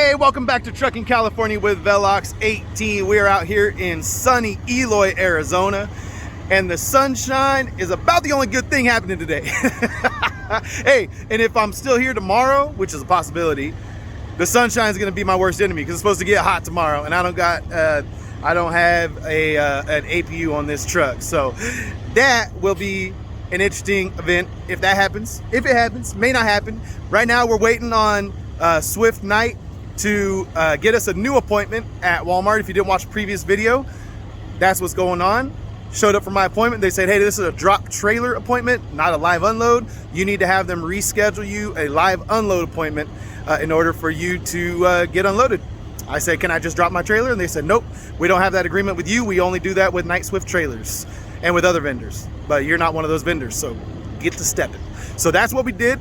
Hey, welcome back to Trucking California with Velox 18. We are out here in sunny Eloy, Arizona, and the sunshine is about the only good thing happening today. Hey, and if I'm still here tomorrow, which is a possibility, the sunshine is going to be my worst enemy because it's supposed to get hot tomorrow, and I don't have an APU on this truck, so that will be an interesting event if that happens. If it happens, may not happen. Right now, we're waiting on Swift Night to get us a new appointment at Walmart. If you didn't watch the previous video, that's what's going on. Showed up for my appointment. They said, hey, this is a drop trailer appointment, not a live unload. You need to have them reschedule you a live unload appointment in order for you to get unloaded. I said, can I just drop my trailer? And they said, nope, we don't have that agreement with you. We only do that with Night Swift trailers and with other vendors, but you're not one of those vendors, so get to stepping. So that's what we did.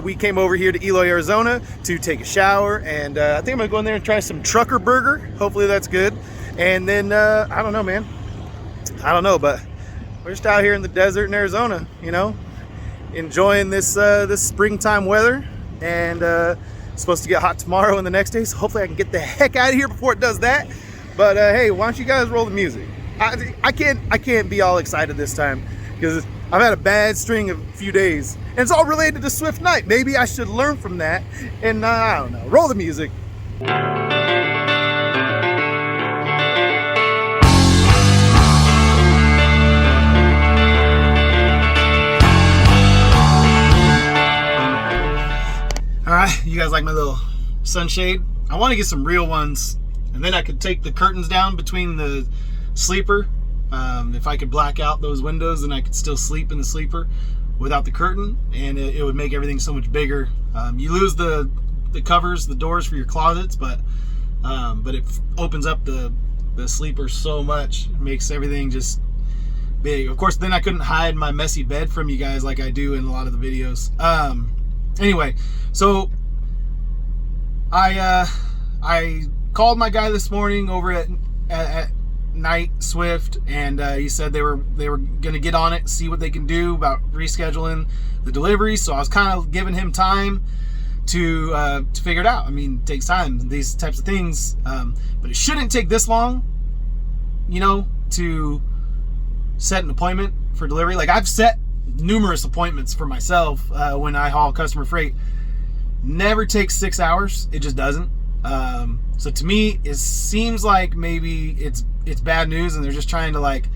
We came over here to Eloy, Arizona to take a shower, and I think I'm gonna go in there and try some trucker burger. Hopefully that's good. And then, I don't know, man. I don't know, but we're just out here in the desert in Arizona, you know, enjoying this this springtime weather, and it's supposed to get hot tomorrow and the next day, so hopefully I can get the heck out of here before it does that. But hey, why don't you guys roll the music? I can't be all excited this time because I've had a bad string of a few days, and it's all related to Swift Night. Maybe I should learn from that, and I don't know. Roll the music. All right, you guys like my little sunshade? I want to get some real ones, and then I could take the curtains down between the sleeper. If I could black out those windows, then I could still sleep in the sleeper without the curtain, and it would make everything so much bigger. You lose the covers, the doors for your closets, but it opens up the sleeper so much. It makes everything just big. Of course, then I couldn't hide my messy bed from you guys like I do in a lot of the videos. Anyway, so I called my guy this morning over at Night Swift, and he said they were going to get on it, see what they can do about rescheduling the delivery. So I was kind of giving him time to figure it out. I mean, it takes time, these types of things, but it shouldn't take this long, you know, to set an appointment for delivery. Like, I've set numerous appointments for myself when I haul customer freight. Never takes 6 hours. It just doesn't. So to me, it seems like maybe it's bad news, and they're just trying to like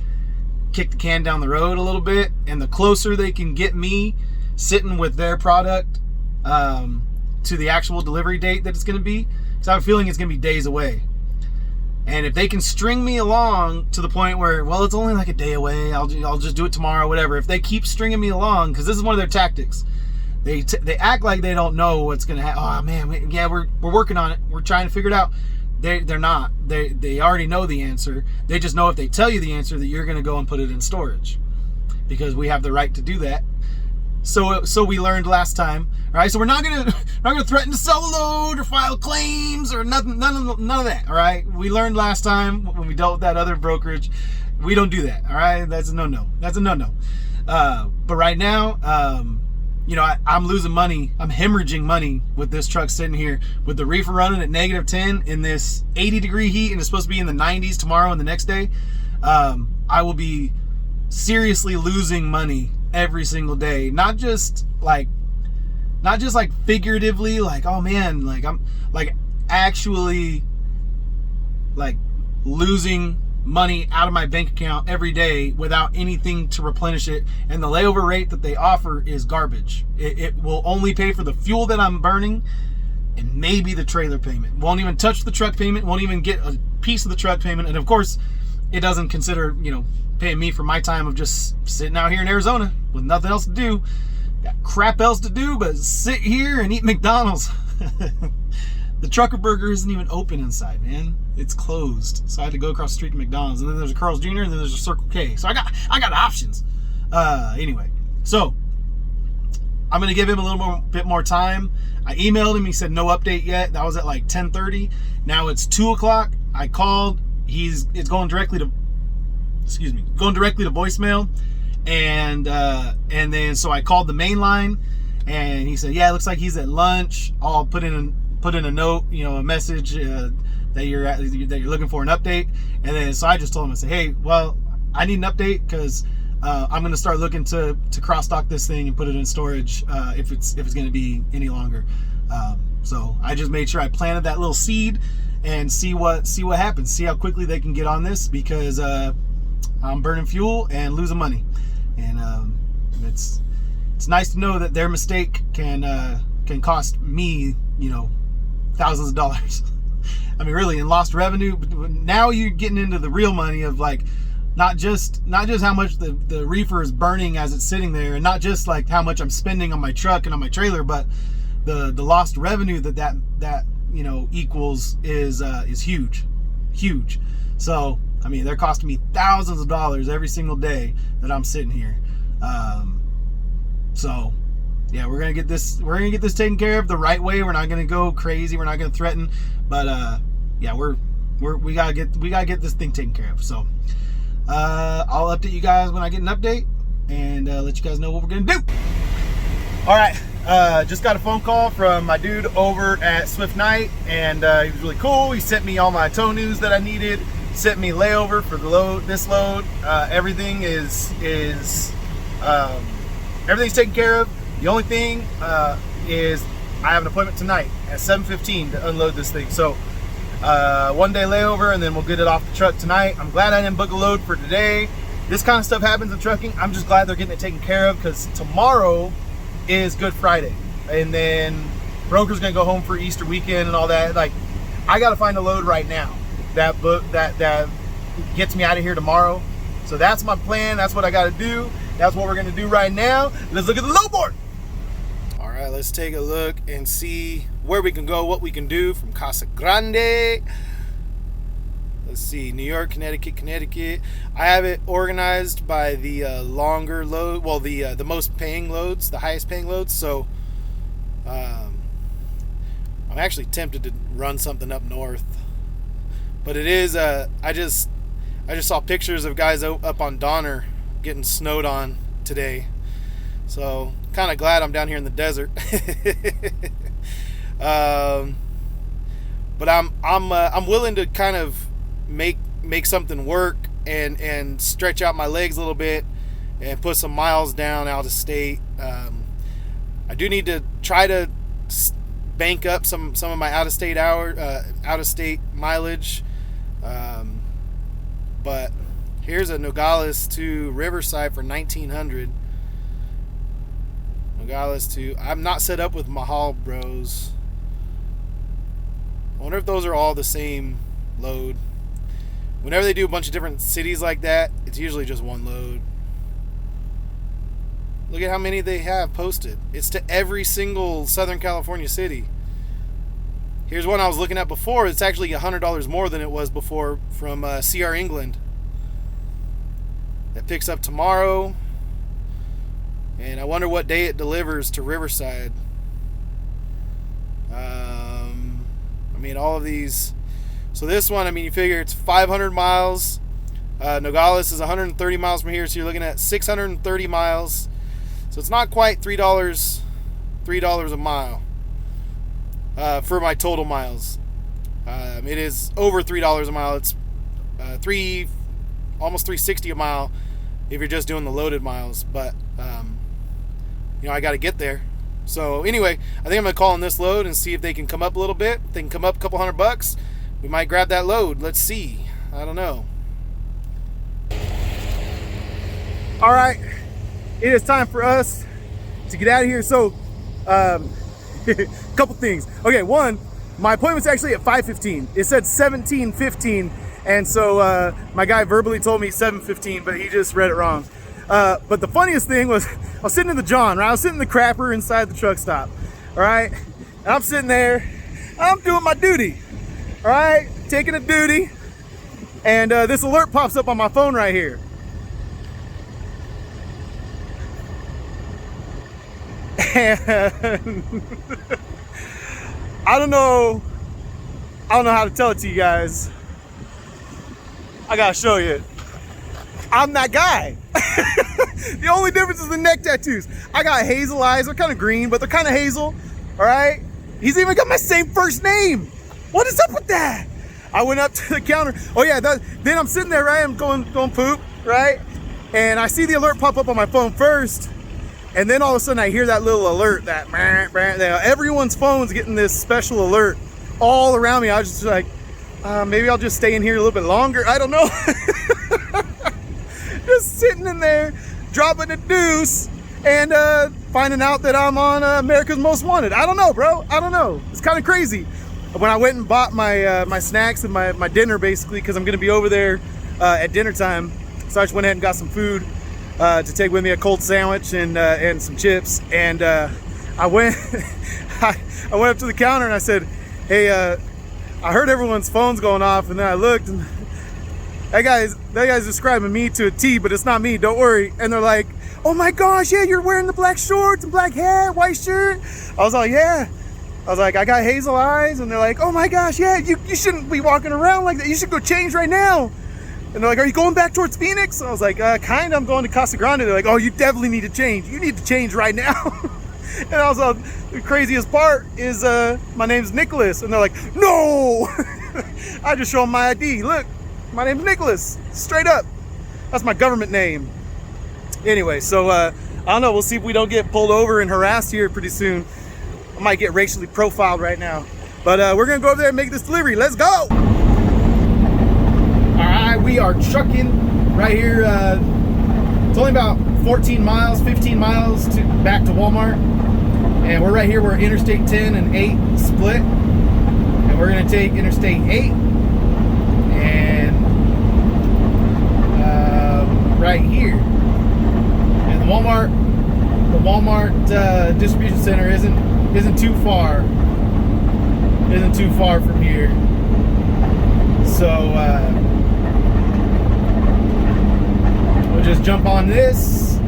kick the can down the road a little bit. And the closer they can get me sitting with their product to the actual delivery date that it's going to be, because I have a feeling it's going to be days away. And if they can string me along to the point where, well, it's only like a day away, I'll just do it tomorrow, whatever. If they keep stringing me along, because this is one of their tactics. They act like they don't know what's going to happen. Oh man, we're working on it. We're trying to figure it out. They're not. They already know the answer. They just know if they tell you the answer that you're going to go and put it in storage, because we have the right to do that. So we learned last time, right? So we're not gonna threaten to sell a load or file claims or nothing, none of that. All right. We learned last time when we dealt with that other brokerage. We don't do that. All right. That's a no-no. That's a no-no. But right now, you know, I'm losing money. I'm hemorrhaging money with this truck sitting here with the reefer running at -10 in this 80-degree heat, and it's supposed to be in the 90s tomorrow and the next day. I will be seriously losing money every single day. Not just like figuratively, like, oh man, like I'm like actually like losing money out of my bank account every day without anything to replenish it. And the layover rate that they offer is garbage. It will only pay for the fuel that I'm burning and maybe the trailer payment. Won't even touch the truck payment, won't even get a piece of the truck payment. And of course, it doesn't consider, you know, paying me for my time of just sitting out here in Arizona with nothing else to do. Got crap else to do but sit here and eat McDonald's. The trucker burger isn't even open inside, man. It's closed. So I had to go across the street to McDonald's, and then there's a Carl's Jr., and then there's a Circle K. So I got options. Anyway, so I'm gonna give him a little bit more time. I emailed him. He said no update yet. That was at like 10:30. Now it's 2 o'clock. I called. It's going directly to voicemail, and then so I called the main line, and he said, yeah, it looks like he's at lunch. I'll put in put in a note, a message that you're looking for an update. And then so I just told him, I said, hey, well, I need an update because I'm going to start looking to cross dock this thing and put it in storage if it's going to be any longer. So I just made sure I planted that little seed and see what happens. See how quickly they can get on this, because I'm burning fuel and losing money. And it's nice to know that their mistake can cost me, thousands of dollars. I mean, really, in lost revenue. But now you're getting into the real money of like not just how much the reefer is burning as it's sitting there, and not just like how much I'm spending on my truck and on my trailer, but the lost revenue that equals is huge. So I mean, they're costing me thousands of dollars every single day that I'm sitting here. So yeah, we're gonna get this taken care of the right way. We're not gonna go crazy. We're not gonna threaten, but yeah, we gotta get this thing taken care of. So I'll update you guys when I get an update, and let you guys know what we're gonna do. All right, just got a phone call from my dude over at Swift Night, and he was really cool. He sent me all my tow news that I needed. Sent me layover for this load. Everything is everything's taken care of. The only thing is I have an appointment tonight at 7:15 to unload this thing. So 1 day layover, and then we'll get it off the truck tonight. I'm glad I didn't book a load for today. This kind of stuff happens in trucking. I'm just glad they're getting it taken care of, because tomorrow is Good Friday, and then broker's gonna go home for Easter weekend and all that. Like, I gotta find a load right now that gets me out of here tomorrow. So that's my plan. That's what I gotta do. That's what we're gonna do right now. Let's look at the load board. All right, let's take a look and see where we can go, what we can do from Casa Grande. Let's see, New York, Connecticut. I have it organized by the longer load, well, the most paying loads, the highest paying loads. So I'm actually tempted to run something up north, but it is I just saw pictures of guys up on Donner getting snowed on today, so kind of glad I'm down here in the desert. But I'm willing to kind of make something work and stretch out my legs a little bit and put some miles down out of state. I do need to try to bank up some of my out of state mileage. But here's a Nogales to Riverside for $1,900. Nogales to, I'm not set up with Mahal Bros. I wonder if those are all the same load. Whenever they do a bunch of different cities like that, it's usually just one load. Look at how many they have posted. It's to every single Southern California city. Here's one I was looking at before. It's actually $100 more than it was before, from CR England. That picks up tomorrow. And I wonder what day it delivers to Riverside. I mean, all of these. So this one, I mean, you figure it's 500 miles. Nogales is 130 miles from here, so you're looking at 630 miles. So it's not quite $3 a mile for my total miles. It is over $3 a mile. It's almost $3.60 a mile if you're just doing the loaded miles. But I got to get there. So anyway, I think I'm gonna call on this load and see if they can come up a little bit. If they can come up a couple $100, we might grab that load. Let's see. I don't know. All right, it is time for us to get out of here. So a couple things. Okay, one, my appointment's actually at 5:15. It said 17:15, and so my guy verbally told me 7:15, but he just read it wrong. But the funniest thing was, I was sitting in the John, right? I was sitting in the crapper inside the truck stop, all right? And I'm sitting there, I'm doing my duty, all right? Taking a duty, and this alert pops up on my phone right here. And I don't know how to tell it to you guys. I gotta show you. I'm that guy. The only difference is the neck tattoos. I got hazel eyes. They're kind of green, but they're kind of hazel. All right. He's even got my same first name. What is up with that? I went up to the counter. Oh yeah, then I'm sitting there, right? I'm going poop, right? And I see the alert pop up on my phone first. And then all of a sudden I hear that little alert that everyone's phone's getting this special alert all around me. I was just like, maybe I'll just stay in here a little bit longer. I don't know. Just sitting in there, dropping a deuce, and finding out that I'm on America's Most Wanted. I don't know, bro. I don't know. It's kind of crazy. When I went and bought my snacks and my dinner, basically, because I'm going to be over there at dinner time, so I just went ahead and got some food to take with me, a cold sandwich and some chips. And I went I went up to the counter and I said, hey, I heard everyone's phones going off, and then I looked, and that guy's describing me to a T, but it's not me, don't worry. And they're like, oh my gosh, yeah, you're wearing the black shorts and black hat, white shirt. I was like, yeah. I was like, I got hazel eyes. And they're like, oh my gosh, yeah, you shouldn't be walking around like that. You should go change right now. And they're like, are you going back towards Phoenix? And I was like, kind of, I'm going to Casa Grande. They're like, oh, you definitely need to change. You need to change right now. And also, the craziest part is my name's Nicholas. And they're like, no. I just show them my ID. Look, my name's Nicholas. Straight up. That's my government name. Anyway, so I don't know. We'll see if we don't get pulled over and harassed here pretty soon. I might get racially profiled right now. But we're going to go over there and make this delivery. Let's go. All right, we are trucking right here. It's only about 15 miles back to Walmart. And we're right here where Interstate 10 and 8 split. And we're going to take Interstate 8 and right here. And the Walmart distribution center isn't too far. Isn't too far from here. So we'll just jump on this,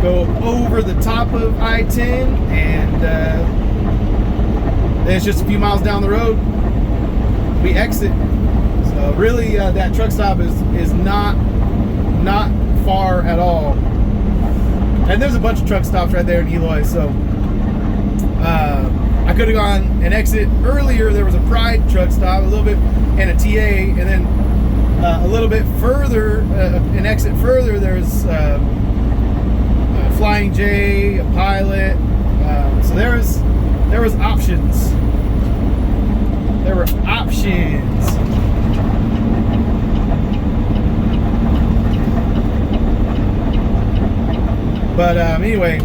go over the top of I-10, and then it's just a few miles down the road. We exit. So really, that truck stop is not far at all. And there's a bunch of truck stops right there in Eloy. So I could have gone and exit earlier. There was a Pride truck stop, a little bit, and a TA, and then a little bit further, an exit further, there's a Flying J, a Pilot. So there was options. There were options. But anyway,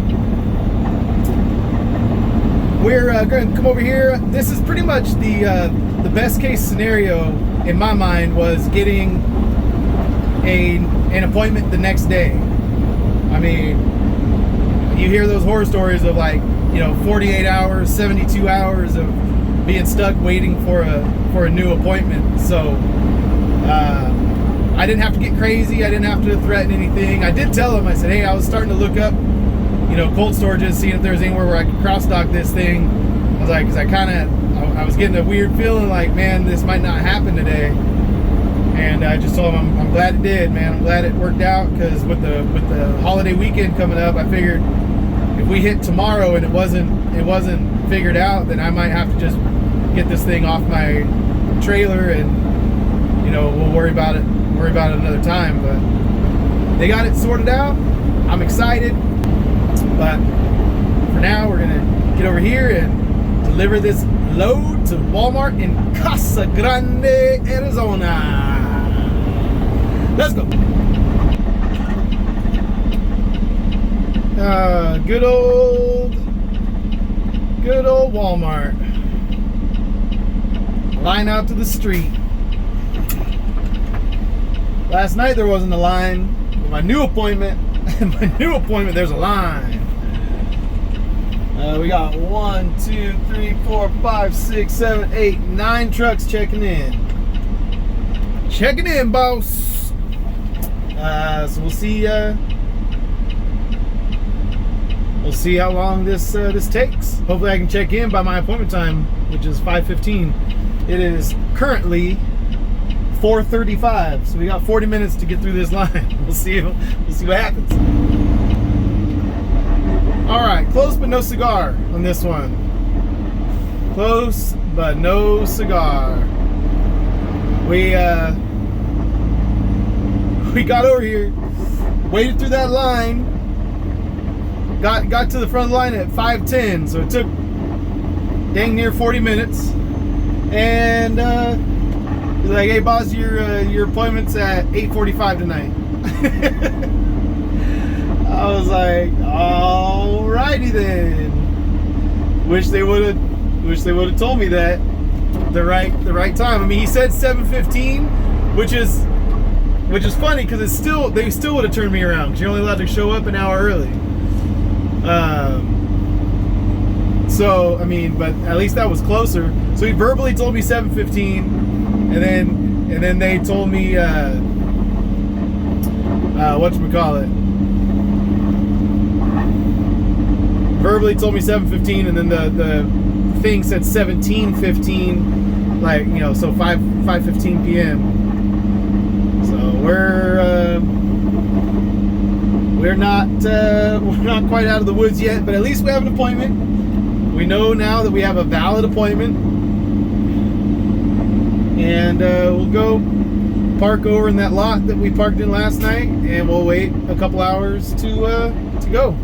we're going to come over here. This is pretty much the best case scenario in my mind, was getting an appointment the next day. I mean, you hear those horror stories of 48 hours, 72 hours of being stuck waiting for a new appointment. So I didn't have to get crazy. I didn't have to threaten anything. I did tell him, I said, hey, I was starting to look up, cold storages, seeing if there's anywhere where I could cross-dock this thing. I was like, because I was getting a weird feeling like, man, this might not happen today. And I just told him, I'm glad it did, man. I'm glad it worked out, because with the holiday weekend coming up, I figured if we hit tomorrow and it wasn't figured out, then I might have to just get this thing off my trailer, and we'll worry about it another time. But they got it sorted out. I'm excited. But for now, we're gonna get over here and deliver this load to Walmart in Casa Grande, Arizona. Let's go. Good old Walmart. Line out to the street. Last night there wasn't a line. With my new appointment, there's a line. We got 1, 2, 3, 4, 5, 6, 7, 8, 9 trucks checking in. Checking in, boss. So we'll see. We'll see how long this takes. Hopefully, I can check in by my appointment time, which is 5:15. It is currently 4:35, so we got 40 minutes to get through this line. We'll see what happens. All right, close but no cigar on this one. Close, but no cigar. We got over here, waited through that line, got to the front of the line at 5:10, so it took dang near 40 minutes. And he's like, "Hey boss, your appointment's at 8:45 tonight." I was like, "Alrighty then." Wish they would have told me that the right time. I mean, he said 7:15, which is funny because they still would have turned me around because you're only allowed to show up an hour early. So I mean, but at least that was closer. So he verbally told me 7:15, and then they told me whatchamacallit. Verbally told me 7:15, and then the thing said 17:15, like, you know, so 5:15 p.m. So we're not quite out of the woods yet, but at least we have an appointment. We know now that we have a valid appointment, and we'll go park over in that lot that we parked in last night, and we'll wait a couple hours to go.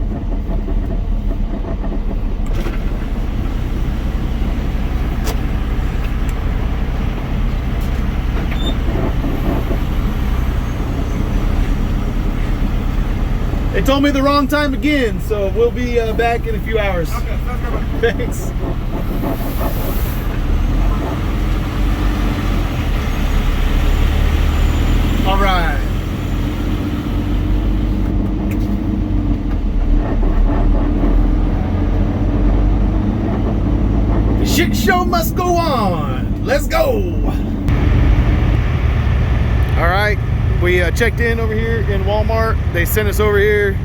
They told me the wrong time again, so we'll be back in a few hours. Okay, sounds good, buddy. Thanks. All right. The shit show must go on. Let's go. All right. We checked in over here in Walmart. They sent us over here.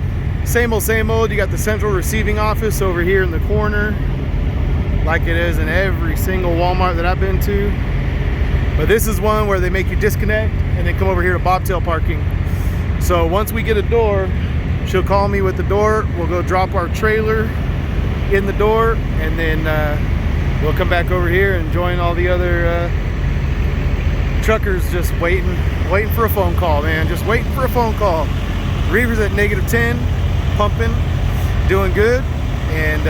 Same old, same old. You got the central receiving office over here in the corner, like it is in every single Walmart that I've been to. But this is one where they make you disconnect and then come over here to bobtail parking. So once we get a door, she'll call me with the door. We'll go drop our trailer in the door, and then we'll come back over here and join all the other truckers just waiting for a phone call, man. Just waiting for a phone call. Reaver's at -10, pumping, doing good, and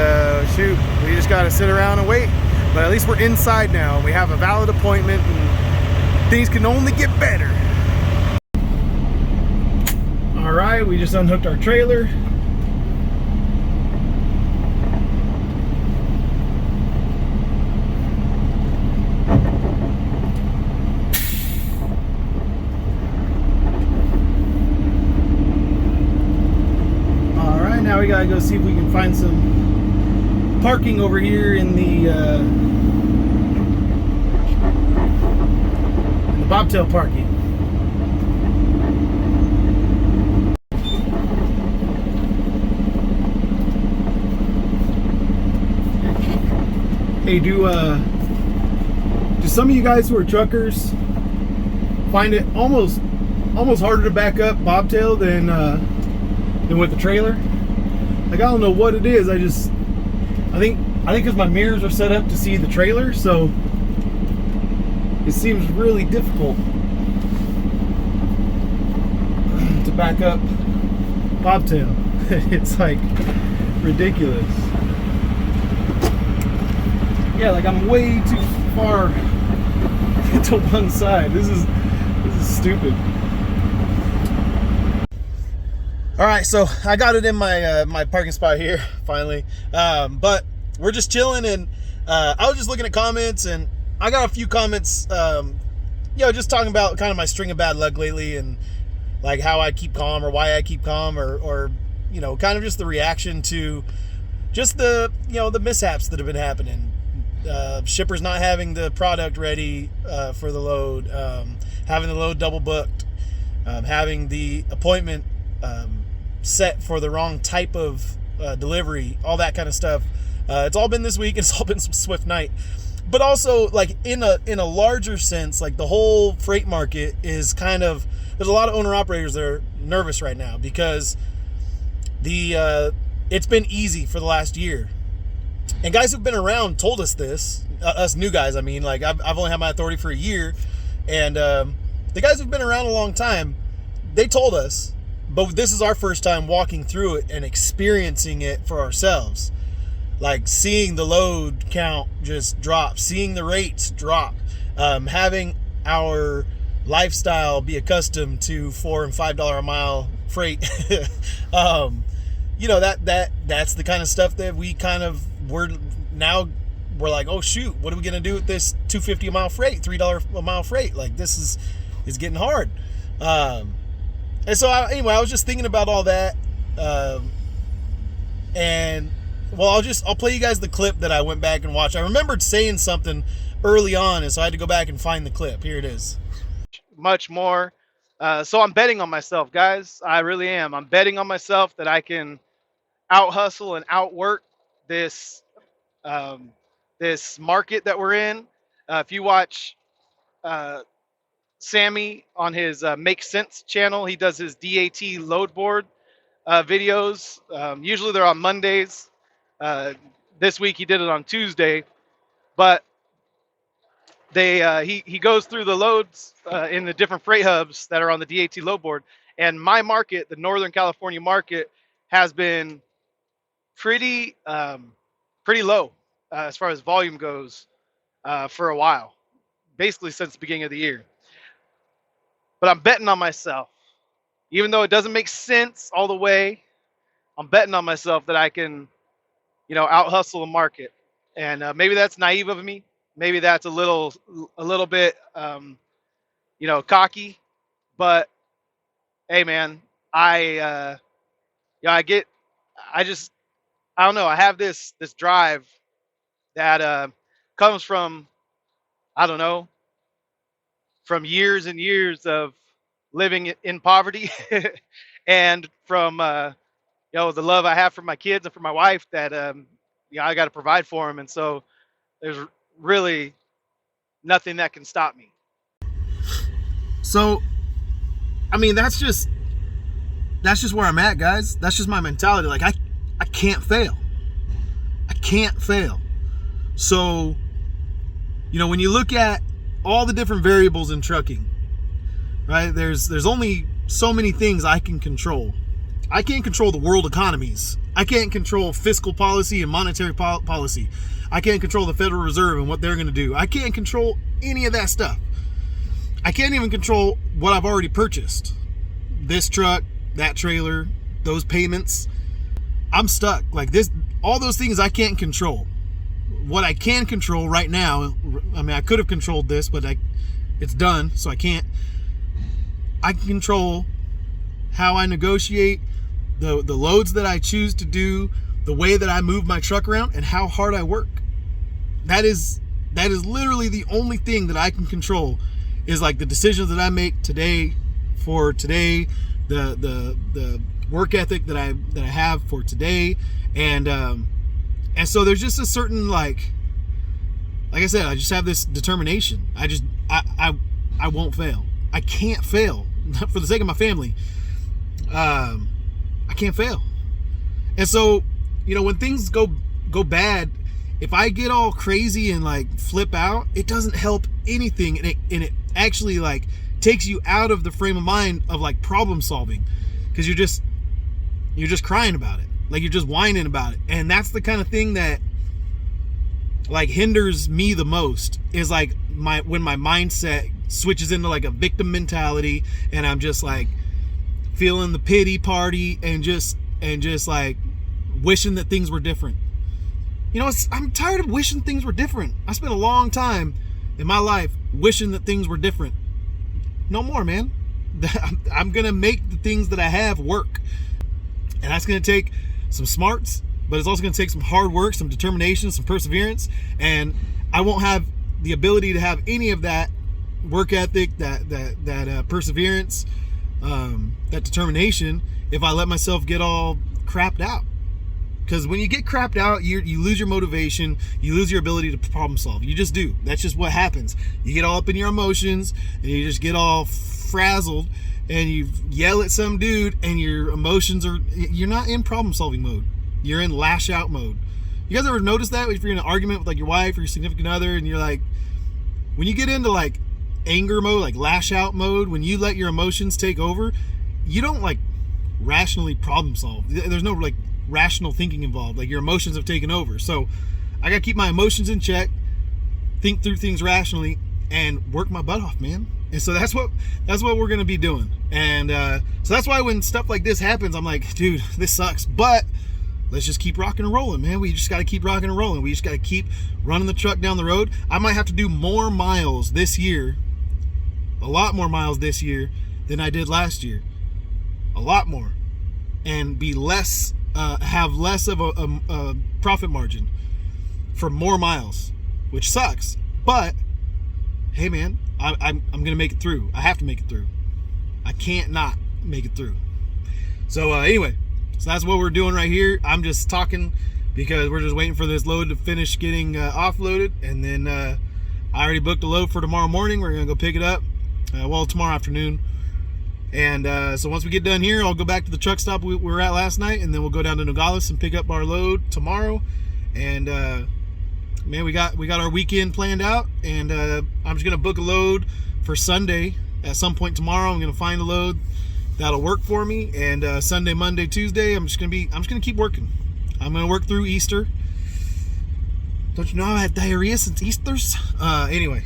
shoot, we just gotta sit around and wait. But at least we're inside now. We have a valid appointment, and things can only get better. All right, we just unhooked our trailer. Now we gotta go see if we can find some parking over here in the bobtail parking. Hey, do some of you guys who are truckers find it almost harder to back up bobtail than with the trailer? Like, I don't know what it is. I think because my mirrors are set up to see the trailer, so it seems really difficult to back up bobtail. It's like ridiculous. Yeah, like I'm way too far to one side. This is stupid. All right, so I got it in my my parking spot here finally, but we're just chilling, and I was just looking at comments, and I got a few comments, just talking about kind of my string of bad luck lately, and like how I keep calm, or why I keep calm, or kind of just the reaction to just the the mishaps that have been happening. Shippers not having the product ready for the load, having the load double booked, having the appointment set for the wrong type of delivery, all that kind of stuff. It's all been this week. It's all been some swift night. But also, like, in a larger sense, like the whole freight market is kind of, there's a lot of owner operators that are nervous right now because it's been easy for the last year. And guys who've been around told us this. Us new guys, I mean, like I've only had my authority for a year, and the guys who've been around a long time, they told us, but this is our first time walking through it and experiencing it for ourselves. Like seeing the load count just drop, seeing the rates drop, having our lifestyle be accustomed to $4 and $5 a mile freight. You know, that's the kind of stuff that we kind of we're like, oh shoot, what are we gonna do with this $2.50 a mile freight, $3 a mile freight? Like this is getting hard. And so anyway, I was just thinking about all that, and well, I'll play you guys the clip that I went back and watched. I remembered saying something early on, and so I had to go back and find the clip. Here it is. Much more. So I'm betting on myself, guys. I really am. I'm betting on myself that I can out hustle and outwork this this market that we're in. If you watch Sammy on his Make Sense channel, he does his DAT load board videos. Usually they're on Mondays. This week he did it on Tuesday, but he goes through the loads in the different freight hubs that are on the DAT load board. And my market, the Northern California market, has been pretty low as far as volume goes for a while, basically since the beginning of the year. But I'm betting on myself, even though it doesn't make sense all the way. I'm betting on myself that I can, out hustle the market. And maybe that's naive of me. Maybe that's a little bit, cocky. But hey, man, I don't know. I have this drive that comes from, I don't know, from years and years of living in poverty, and from the love I have for my kids and for my wife that I got to provide for them. And so there's really nothing that can stop me. So, I mean, that's just where I'm at, guys. That's just my mentality. Like I can't fail. I can't fail. So, when you look at all the different variables in trucking, right? There's only so many things I can control. I can't control the world economies. I can't control fiscal policy and monetary policy. I can't control the Federal Reserve and what they're going to do. I can't control any of that stuff. I can't even control what I've already purchased. This truck, that trailer, those payments. I'm stuck. Like this, all those things I can't control. What I can control right now, I mean, I could have controlled this, but it's done, so I can't. I can control how I negotiate, the loads that I choose to do, the way that I move my truck around, and how hard I work. That is literally the only thing that I can control, is like the decisions that I make today for today, the work ethic that I have for today, and so there's just a certain like I said, I just have this determination. I won't fail. I can't fail for the sake of my family. I can't fail. And so, when things go bad, if I get all crazy and like flip out, it doesn't help anything, and it actually like takes you out of the frame of mind of like problem solving, because you're just crying about it, like you're just whining about it. And that's the kind of thing that like hinders me the most, is like when my mindset switches into like a victim mentality, and I'm just like feeling the pity party and just like wishing that things were different. I'm tired of wishing things were different. I spent a long time in my life wishing that things were different. No more, man. I'm gonna make the things that I have work, and that's gonna take some smarts, but it's also gonna take some hard work, some determination, some perseverance. And I won't have the ability to have any of that work ethic, that perseverance, that determination, if I let myself get all crapped out. Because when you get crapped out, you lose your motivation, you lose your ability to problem solve. You just do. That's just what happens. You get all up in your emotions, and you just get all frazzled, and you yell at some dude, and your emotions you're not in problem solving mode. You're in lash out mode. You guys ever notice that if you're in an argument with like your wife or your significant other, and you're like, when you get into like anger mode, like lash out mode, when you let your emotions take over, you don't like rationally problem solve. There's no like rational thinking involved. Like your emotions have taken over. So I gotta keep my emotions in check, think through things rationally, and work my butt off, man. And so that's what we're gonna be doing. And so that's why when stuff like this happens, I'm like, dude, this sucks, but let's just keep rocking and rolling, man. We just got to keep rocking and rolling. We just got to keep running the truck down the road. I might have to do more miles this year, a lot more miles this year than I did last year, a lot more, and be less, have less of a profit margin for more miles, which sucks. But hey, man, I'm gonna make it through. I have to make it through. I can't not make it through. So anyway. So that's what we're doing right here. I'm just talking because we're just waiting for this load to finish getting offloaded. And then I already booked a load for tomorrow morning. We're going to go pick it up. Well, tomorrow afternoon. And so once we get done here, I'll go back to the truck stop we were at last night. And then we'll go down to Nogales and pick up our load tomorrow. And man, we got our weekend planned out. And I'm just going to book a load for Sunday at some point tomorrow. I'm going to find a load that'll work for me, and Sunday, Monday, Tuesday, I'm just gonna keep working. I'm gonna work through Easter. Don't you know I've had diarrhea since Easter's? Anyway,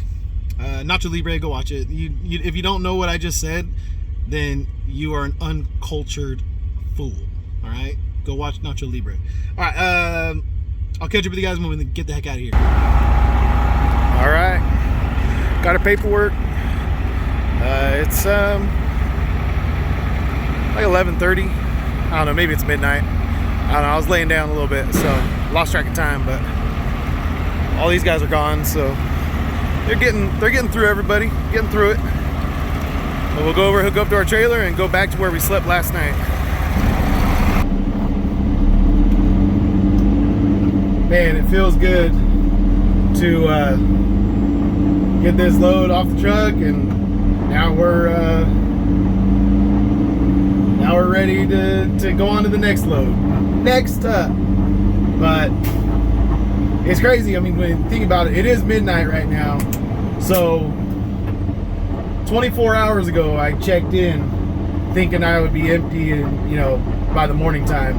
Nacho Libre, go watch it. If you don't know what I just said, then you are an uncultured fool. All right, go watch Nacho Libre. All right, I'll catch up with you guys when we get the heck out of here. All right, got our paperwork. It's like 11:30. I don't know, maybe it's midnight. I don't know, I was laying down a little bit, so lost track of time, but all these guys are gone, so they're getting through everybody, getting through it. But we'll go over, hook up to our trailer, and go back to where we slept last night. Man, it feels good to get this load off the truck, and now we're ready to go on to the next load. Next up. But it's crazy. I mean, when you think about it, it is midnight right now. So 24 hours ago, I checked in thinking I would be empty and, you know, by the morning time.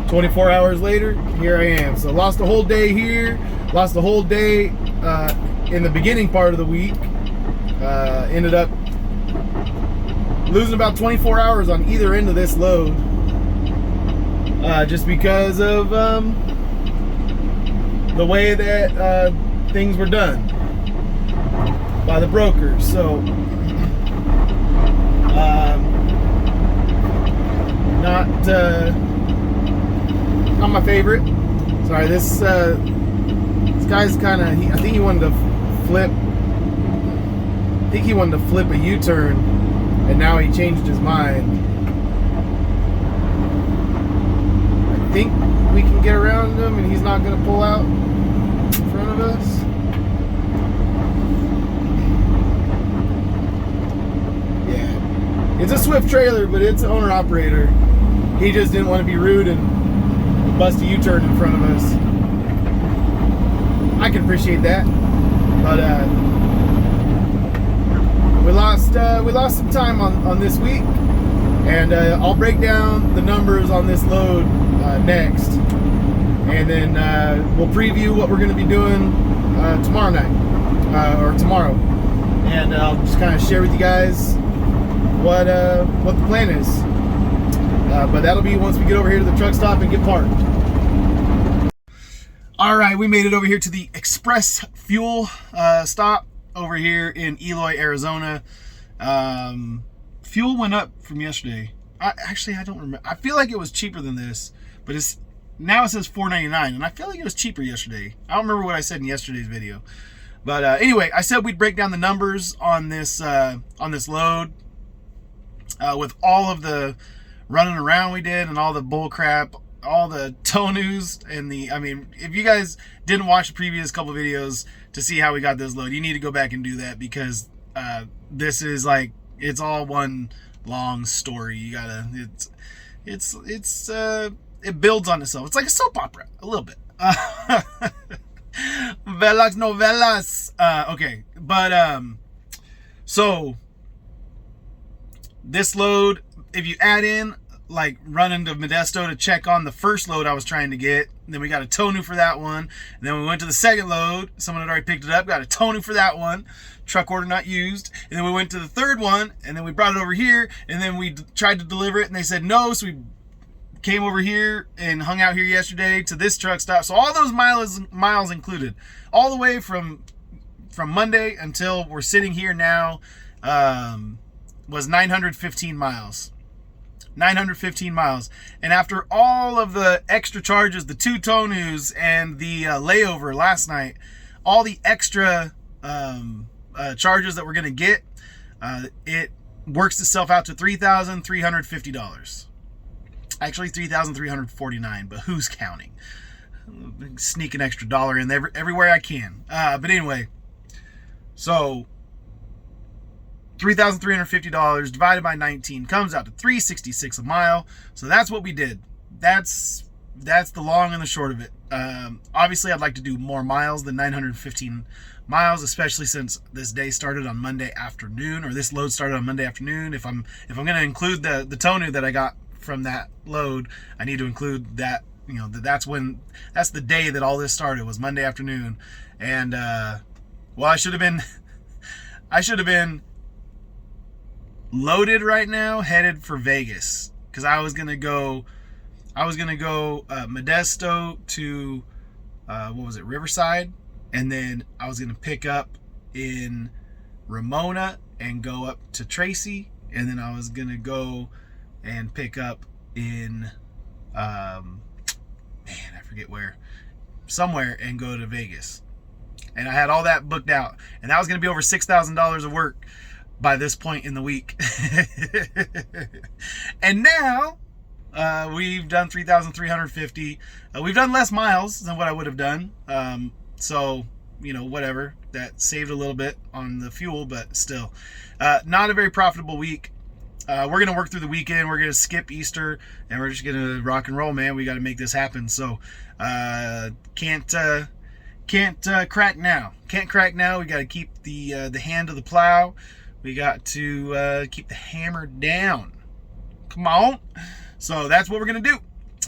24 hours later, here I am. So lost a whole day here, lost a whole day in the beginning part of the week. Ended up losing about 24 hours on either end of this load, just because of the way that things were done by the brokers. So not my favorite. Sorry, this guy's kind of, I think he wanted to flip a U-turn, and now he changed his mind. I think we can get around him and he's not going to pull out in front of us. Yeah. It's a Swift trailer, but it's an owner-operator. He just didn't want to be rude and bust a U-turn in front of us. I can appreciate that. But we lost some time on this week, and I'll break down the numbers on this load next, and then we'll preview what we're going to be doing tomorrow night or tomorrow, and I'll just kind of share with you guys what the plan is. But that'll be once we get over here to the truck stop and get parked. All right, we made it over here to the Express Fuel stop over here in Eloy, Arizona. Fuel went up from yesterday. I don't remember. I feel like it was cheaper than this, but now it says $4.99, and I feel like it was cheaper yesterday. I don't remember what I said in yesterday's video, but anyway, I said we'd break down the numbers on this load with all of the running around we did and all the bull crap, all the tow news, and I mean, if you guys didn't watch the previous couple videos to see how we got this load, you need to go back and do that, because this is like, it's all one long story. You gotta, it builds on itself. It's like a soap opera, a little bit. Velas novelas. Okay, but so this load, if you add in like running to Modesto to check on the first load I was trying to get, and then we got a tonu for that one, and then we went to the second load, someone had already picked it up, got a tonu for that one, truck order not used, and then we went to the third one, and then we brought it over here, and then we tried to deliver it, and they said no, so we came over here and hung out here yesterday to this truck stop. So all those miles included, all the way from Monday until we're sitting here now, was 915 miles. 915 miles. And after all of the extra charges, the 2 tonus and the layover last night, all the extra charges that we're going to get, it works itself out to $3,350. Actually $3,349, but who's counting? Sneak an extra dollar in everywhere I can. But anyway, so $3,350 divided by 19 comes out to $366 a mile. So that's what we did. That's the long and the short of it. Obviously, I'd like to do more miles than 915 miles, especially since this day started on Monday afternoon, or this load started on Monday afternoon. If I'm going to include the tonu that I got from that load, I need to include that. You know, that's the day that all this started, was Monday afternoon. And well, I should have been loaded right now, headed for Vegas, because I was gonna go Modesto to what was it, Riverside, and then I was gonna pick up in Ramona and go up to Tracy, and then I was gonna go and pick up in I forget where, somewhere, and go to Vegas. And I had all that booked out, and that was gonna be over $6,000 of work by this point in the week. And now we've done 3,350. We've done less miles than what I would have done. So, you know, whatever. That saved a little bit on the fuel, but still. Not a very profitable week. We're going to work through the weekend. We're going to skip Easter, and we're just going to rock and roll, man. We got to make this happen. So, can't crack now. Can't crack now. We got to keep the hand of the plow. We got to keep the hammer down. Come on. So that's what we're going to do.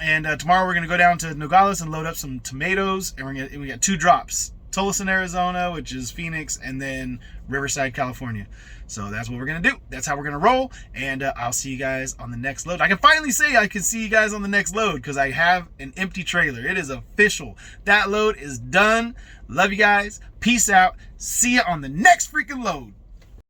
And tomorrow we're going to go down to Nogales and load up some tomatoes. And we got 2 drops. Tolleson, Arizona, which is Phoenix, and then Riverside, California. So that's what we're going to do. That's how we're going to roll. And I'll see you guys on the next load. I can finally say I can see you guys on the next load, because I have an empty trailer. It is official. That load is done. Love you guys. Peace out. See you on the next freaking load.